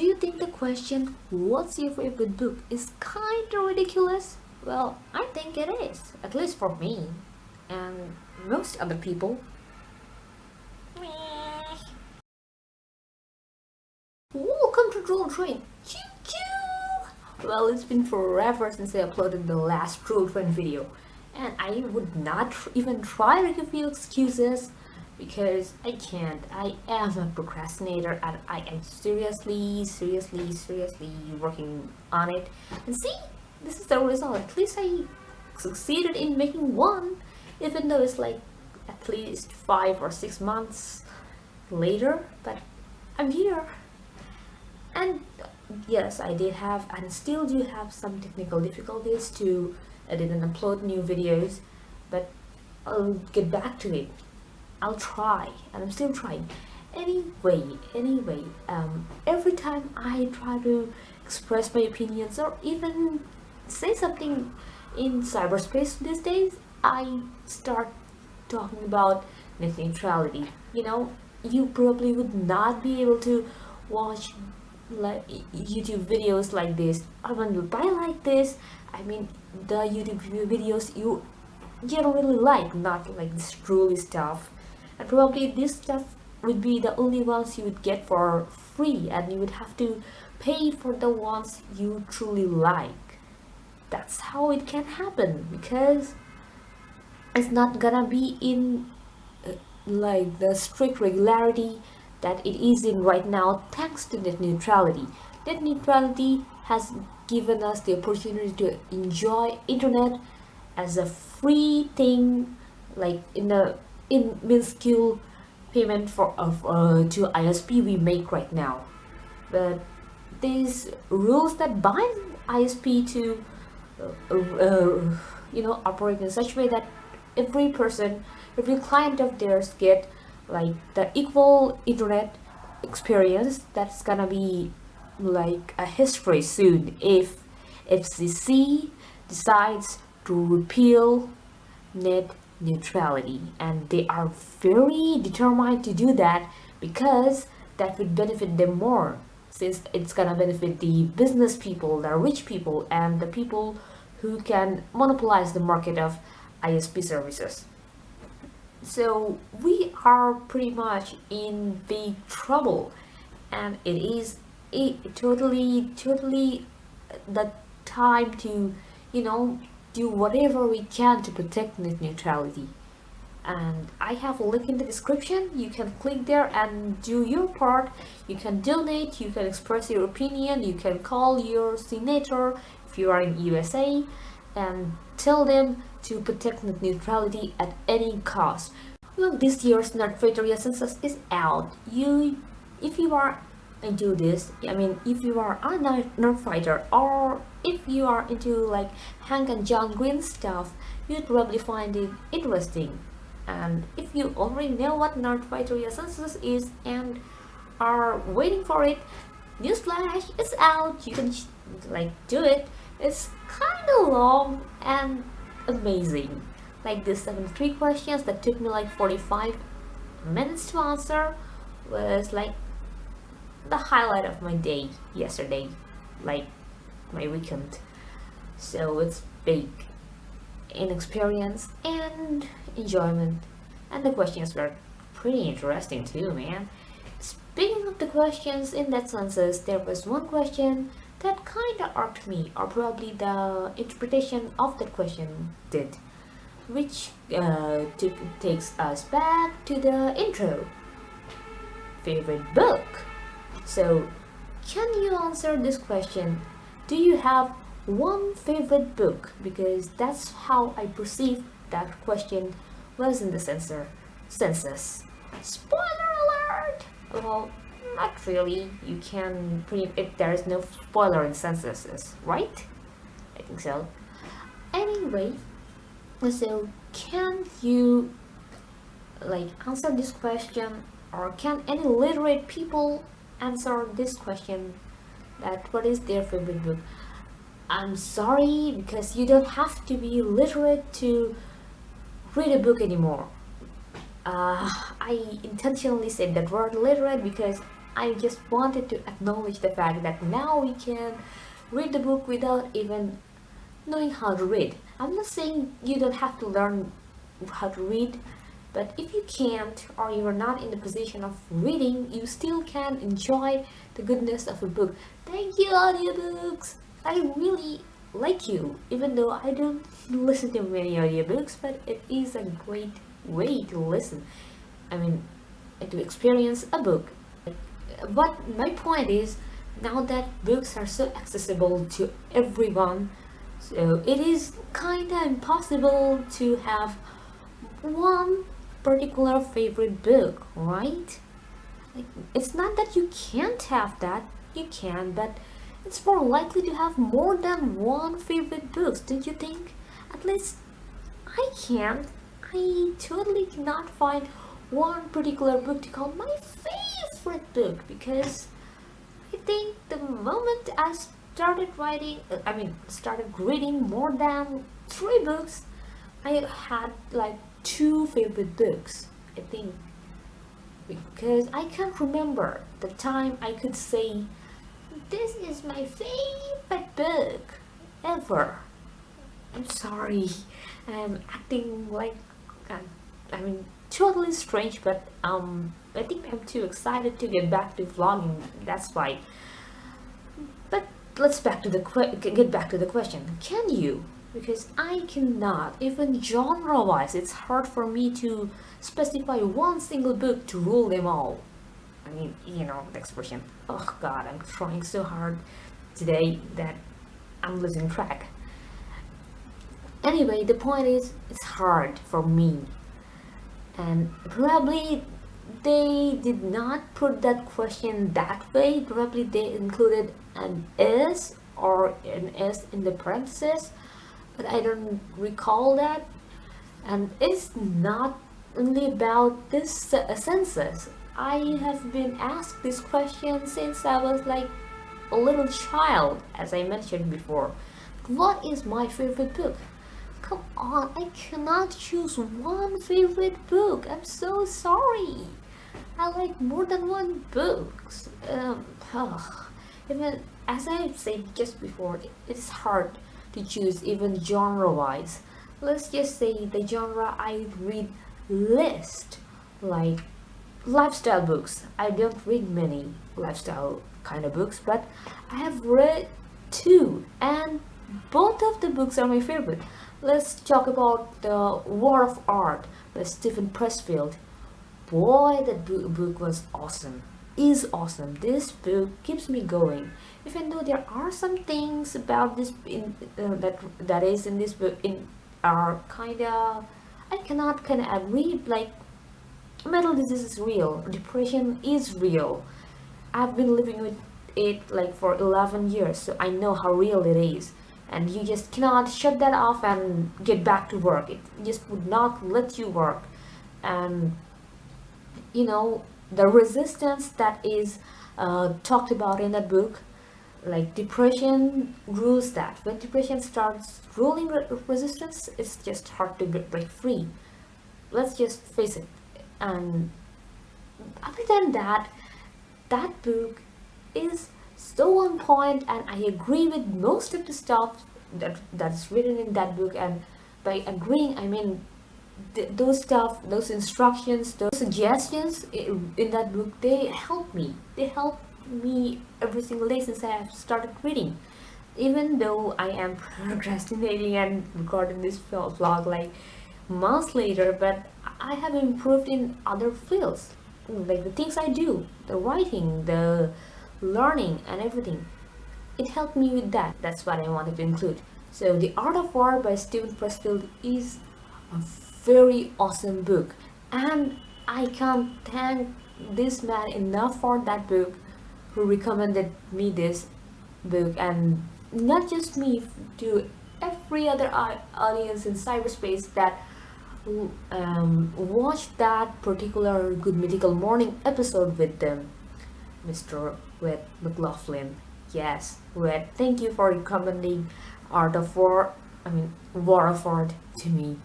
you think the question, what's your favorite book, is kind of ridiculous? Well, I think it is, at least for me and most other people. Welcome to Drool Train. Choo choo! Well, it's been forever since I uploaded the last Drool Train video, and I would not even try to give you excuses because I can't. I am a procrastinator and I am seriously working on it. And see, this is the result. At least I succeeded in making one, even though it's like at least 5 or 6 months later, but I'm here. And yes, I did have and still do have some technical difficulties to edit and upload new videos, but I'll get back to it. I'll try, and I'm still trying. Anyway, every time I try to express my opinions or even say something in cyberspace these days, I start talking about net neutrality. You probably would not be able to watch like YouTube videos like this. I mean, by like this, I mean the YouTube videos you generally like, not like this truly stuff. And probably this stuff would be the only ones you would get for free, and you would have to pay for the ones you truly like. That's how it can happen, because it's not gonna be in like the strict regularity that it is in right now, thanks to net neutrality. Net neutrality has given us the opportunity to enjoy internet as a free thing, like in minuscule payment to ISP we make right now. But these rules that bind ISP to operate in such a way that every client of theirs get like the equal internet experience, that's gonna be like a history soon if FCC decides to repeal net neutrality, and they are very determined to do that because that would benefit them more, since it's gonna benefit the business people, the rich people, and the people who can monopolize the market of ISP services. So we are pretty much in big trouble, and it is totally the time to do whatever we can to protect net neutrality. And I have a link in the description. You can click there and do your part. You can donate, you can express your opinion, you can call your senator if you are in USA and tell them to protect net neutrality at any cost. Well, this year's Nerdfighter Census is out. If you are into this, I mean, if you are a Nerdfighter, or if you are into like Hank and John Green stuff, you'd probably find it interesting. And if you already know what Nerdfighter Census is and are waiting for it, newsflash, it's out. You can do it. It's kind of long and amazing. Like the 73 questions that took me like 45 minutes to answer was like the highlight of my day yesterday, like my weekend. So it's big in experience and enjoyment, and the questions were pretty interesting too, man. Speaking of the questions in that census, there was one question that kinda irked me, or probably the interpretation of that question did, which takes us back to the intro. Favorite book? So, can you answer this question? Do you have one favorite book? Because that's how I perceived that question was in the census. Spoiler alert! Well, not really. You can there is no spoiler in censuses, right? I think so. Anyway, so can you answer this question, or can any literate people answer this question, that what is their favorite book? I'm sorry, because you don't have to be literate to read a book anymore. I intentionally said that word literate because I just wanted to acknowledge the fact that now we can read the book without even knowing how to read. I'm not saying you don't have to learn how to read, but if you can't or you're not in the position of reading, you still can enjoy the goodness of a book. Thank you, audiobooks! I really like you, even though I don't listen to many audiobooks, but it is a great way to listen. I mean, to experience a book. But my point is, now that books are so accessible to everyone, so it is kinda impossible to have one particular favorite book, right? Like, it's not that you can't have that, you can, but it's more likely to have more than one favorite books, don't you think? At least I can't. I totally cannot find one particular book to call my favorite book because I think the moment I started started reading more than three books, I had like two favorite books. I think because I can't remember the time I could say this is my favorite book ever. I'm sorry, I'm acting like I mean totally strange, but I think I'm too excited to get back to vlogging. That's why. But let's get back to the question. Can you? Because I cannot. Even genre-wise, it's hard for me to specify one single book to rule them all. I mean, you know the expression. Oh God, I'm trying so hard today that I'm losing track. Anyway, the point is, it's hard for me, and probably they did not put that question that way. Probably they included an is or an s in the parentheses, but I don't recall that. And it's not only about this census. I have been asked this question since I was like a little child, as I mentioned before. What is my favorite book? Come on, I cannot choose one favorite book. I'm so sorry. I like more than one books. Even as I said just before, it's hard to choose even genre-wise. Let's just say the genre I read least, like lifestyle books. I don't read many lifestyle kind of books, but I have read two, and both of the books are my favorite. Let's talk about the War of Art by Stephen Pressfield. Boy, that book was awesome. Is awesome. This book keeps me going, even though there are some things about this that is in this book in are kinda I cannot kinda agree. Like mental disease is real, depression is real. I've been living with it like for 11 years, so I know how real it is. And you just cannot shut that off and get back to work. It just would not let you work. And you know the resistance that is talked about in that book, like depression rules that. When depression starts ruling resistance, it's just hard to break free. Let's just face it. And other than that, that book is so on point, and I agree with most of the stuff that's written in that book. And by agreeing, I mean those stuff, those instructions, those suggestions in that book, they help me. They help me every single day since I have started reading. Even though I am procrastinating and recording this vlog like months later, but I have improved in other fields, like the things I do, the writing, the learning, and everything. It helped me with that. That's what I wanted to include. So, The Art of War by Stephen Pressfield is a very awesome book, and I can't thank this man enough for that book, who recommended me this book, and not just me, to every other audience in cyberspace that watched that particular Good Mythical Morning episode with them. Mr. Red McLaughlin. Yes, Red, thank you for recommending War of Art to me.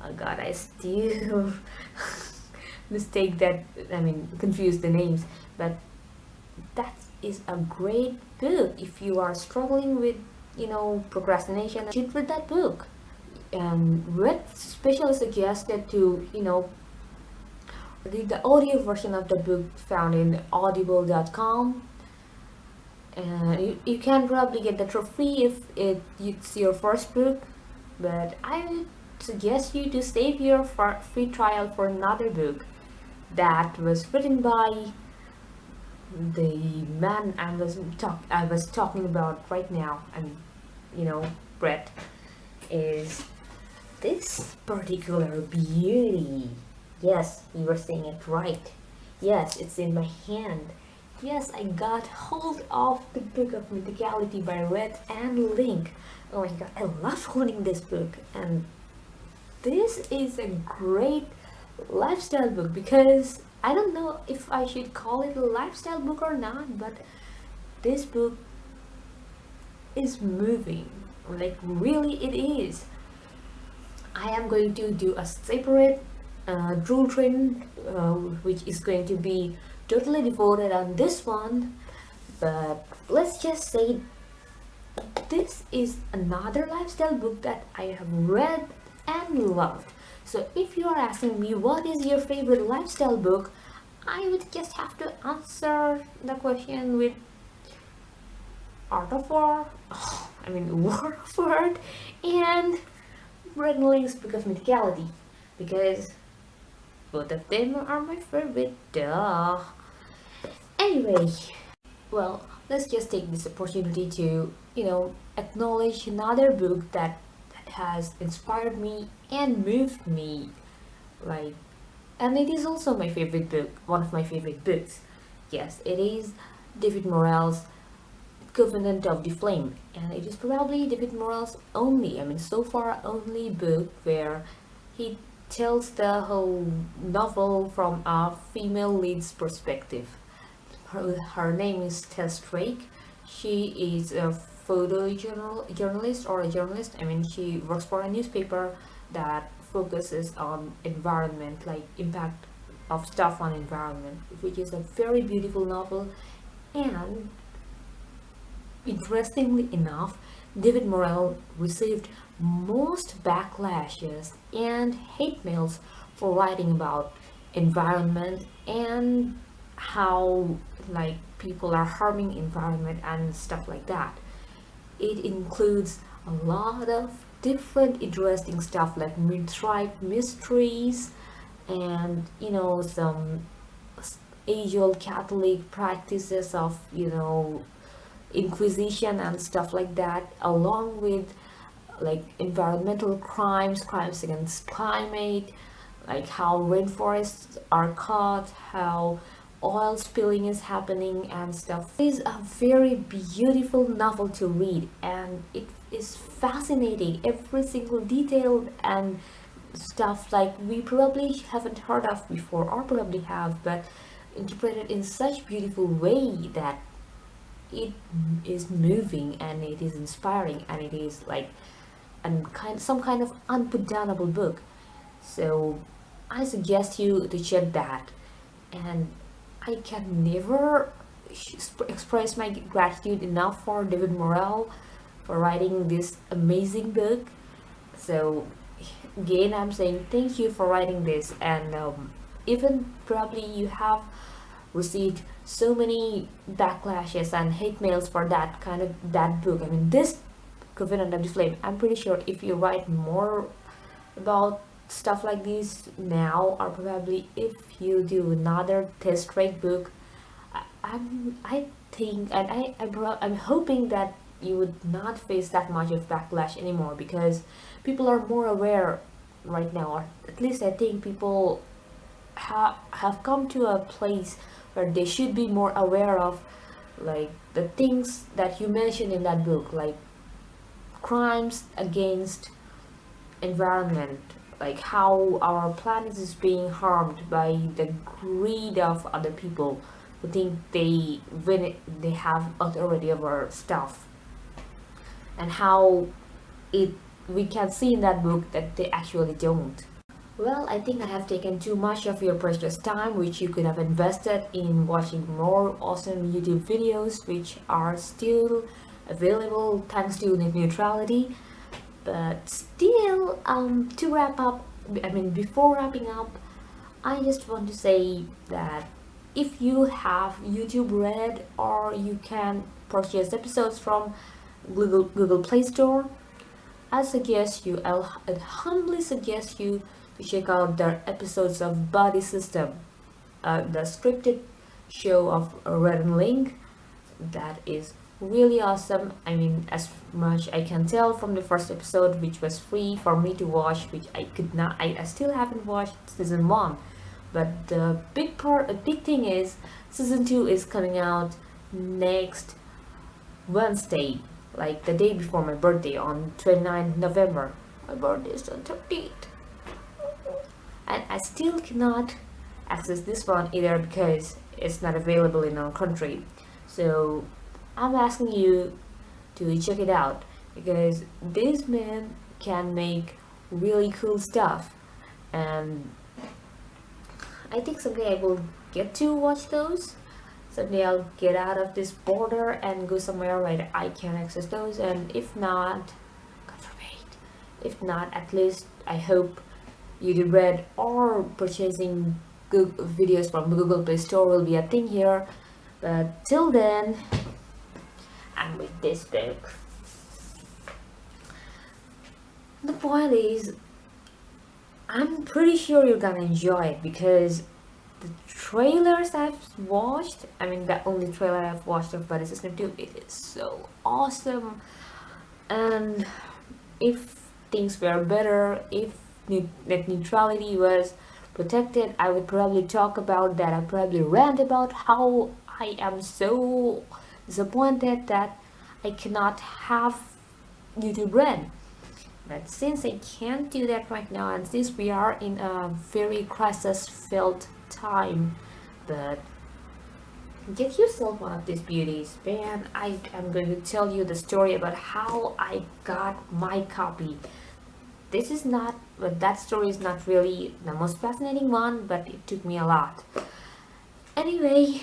Oh God, I still confuse the names. But that is a great book. If you are struggling with, procrastination, you should read that book. And Red specially suggested to, read the audio version of the book found in audible.com. And you can probably get that for free if it's your first book, but I would suggest you to save your free trial for another book that was written by the man I was talking about right now. And Brett is this particular beauty. Yes, you were saying it right. Yes, it's in my hand. Yes, I got hold of the Book of Mythicality by Red and Link. Oh my god, I love holding this book. And this is a great lifestyle book, because I don't know if I should call it a lifestyle book or not, but this book is moving. Like, really, it is. I am going to do a separate Drool Train, which is going to be totally devoted on this one. But let's just say this is another lifestyle book that I have read and loved. So if you are asking me what is your favorite lifestyle book, I would just have to answer the question with Art of War, War of Word, and Red and Link's Book of Mythicality, because both of them are my favorite, duh. Anyway, well, let's just take this opportunity to, acknowledge another book that has inspired me and moved me. And it is also my favorite book, one of my favorite books. Yes, it is David Morrell's Covenant of the Flame, and it is probably David Morrell's so far only book where he tells the whole novel from a female lead's perspective. Her name is Tess Drake. She is a journalist or a journalist. She works for a newspaper that focuses on environment, like impact of stuff on environment, which is a very beautiful novel. And interestingly enough, David Morrell received most backlashes and hate mails for writing about environment and how people are harming environment and stuff like that. It includes a lot of different interesting stuff like mid-tribe mysteries and some age-old Catholic practices of Inquisition and stuff like that, along with environmental crimes against climate, like how rainforests are cut, how oil spilling is happening and stuff. It is a very beautiful novel to read, and it is fascinating. Every single detail and stuff we probably haven't heard of before, or probably have, but interpreted in such beautiful way that it is moving and it is inspiring, and it is some kind of unputdownable book. So I suggest you to check that. And I can never express my gratitude enough for David Morrell for writing this amazing book. So again, I'm saying thank you for writing this. And even probably you have received so many backlashes and hate mails for that book. This Covenant of the Flame, I'm pretty sure if you write more about stuff like this now, or probably if you do another Test Drake book, I think, and I'm hoping that you would not face that much of backlash anymore, because people are more aware right now, or at least I think people have come to a place where they should be more aware of the things that you mentioned in that book, like crimes against environment, how our planet is being harmed by the greed of other people who think they have authority over stuff, and how we can see in that book that they actually don't. Well, I think I have taken too much of your precious time, which you could have invested in watching more awesome YouTube videos, which are still available thanks to net neutrality. But still, to wrap up, before wrapping up, I just want to say that if you have YouTube Red, or you can purchase episodes from Google Play Store, I'd humbly suggest you to check out their episodes of Body System, the scripted show of Red and Link. That is really awesome. I mean, as much I can tell from the first episode, which was free for me to watch, which I could not, I still haven't watched season one. But the big thing is, season two is coming out next Wednesday, like the day before my birthday on 29th November. My birthday is on 13th. And I still cannot access this one either because it's not available in our country. So I'm asking you to check it out because this man can make really cool stuff, and I think someday I will get to watch those. Someday I'll get out of this border and go somewhere where I can access those, and if not, God forbid, if not, at least I hope YouTube Red or purchasing Google videos from Google Play Store will be a thing here. But till then, I'm with this book. The point is, I'm pretty sure you're gonna enjoy it because the trailers I've watched, the only trailer I've watched of Body System 2, it is so awesome. And if things were better, if net neutrality was protected, I would probably talk about that. I'd probably rant about how I am so disappointed that I cannot have YouTube Red. But since I can't do that right now, and since we are in a very crisis-filled time, but get yourself one of these beauties, man. I am going to tell you the story about how I got my copy. This is not, but that story is not really the most fascinating one, but it took me a lot. Anyway,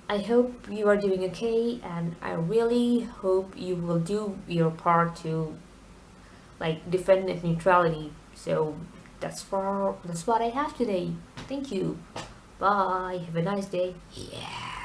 I hope you are doing okay, and I really hope you will do your part to defend net neutrality. So that's what I have today. Thank you. Bye. Have a nice day. Yeah.